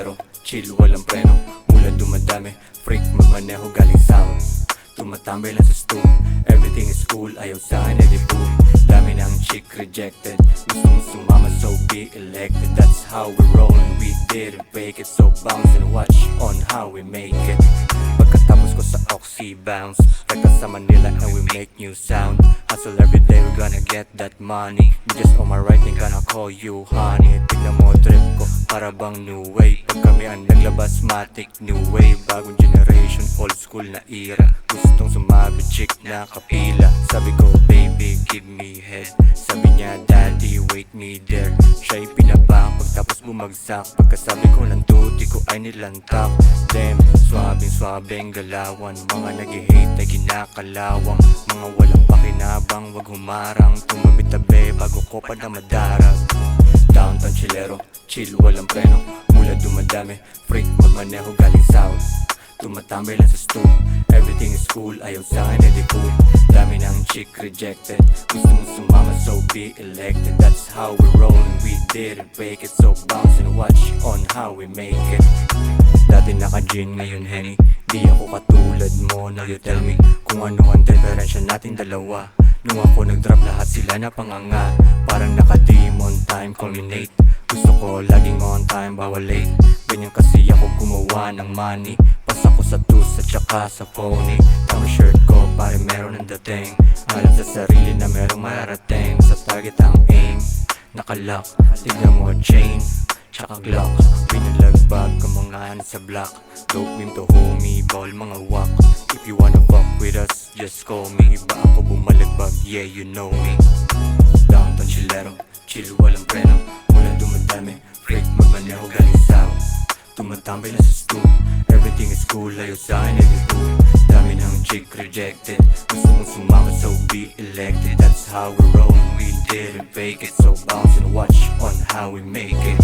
chillero, chill walang preno. Mula dumadami, freak magmaneho galing south. Tumatambay lang sa stool, everything is cool, ayaw sa'kin edi fool. Dami ng chick rejected, gusto mong sumama so be elected. That's how we rollin', we didn't fake it. So bounce and watch on how we make it. Pagkatapos ko sa Oxy bounce, rekta sa Manila and we make new sound. Hustle everyday, we gonna get that money. Me just on my right, ain't gonna call you honey. Tignan mo trip ko, para bang new way. Pag kami ang naglabas, matic new wave. Bagong generation, old school na era. Gustong sumabi, chick na kapila. Sabi ko, baby, give me head. Sabi niya, daddy, wait me there. Siya'y pinabang, pagtapos bumagsak. Pagkasabi ko ng tuti ko ay nilantak. Damn, swabing galawan. Mga nag-hate ay kinakalawang. Mga walang pakinabang, wag humarang. Tumabi-tabi bago ko pa na madarag. Downtown chillero, chill walang preno. Mula dumadami, freak magmaneho galing south. Tumatambay lang sa stool, everything is cool, ayaw sa'kin edi cool. Dami ng chick rejected, gusto mong sumama so be elected. That's how we rollin', we didn't fake it. So bounce and watch on how we make it. Dati naka-gin, ngayon Henny. Di ako katulad mo, now you tell me kung ano ang diferensya nating dalawa. Nung ako nag-drop, lahat sila na panganga. Parang naka-demon time, culminate. Gusto ko laging on time, bawal late. Ganyan kasi ako gumawa ng money. Pas ako sa tus at saka sa phony. Tama shirt ko, pare meron ng dating. Alam sa sarili na merong mararating. Sa target ang aim, nakalock. Tignan mo chain, tsaka glock. Pinalagbag ka mga hands sa block. Dope beam to homie, bawal mga wak. If you wanna fuck with us, just call me. Iba ako bumalagbag, yeah you know me. Downtown chillero, chill walang preno. Mula dumadami, freak magmaneho galing south. Tumatambay lang sa stool, everything is cool, ayaw sa'kin edi fool. Dami ng chick rejected, gusto mong sumama so be elected. That's how we roll, we didn't fake it. So bounce and watch on how we make it.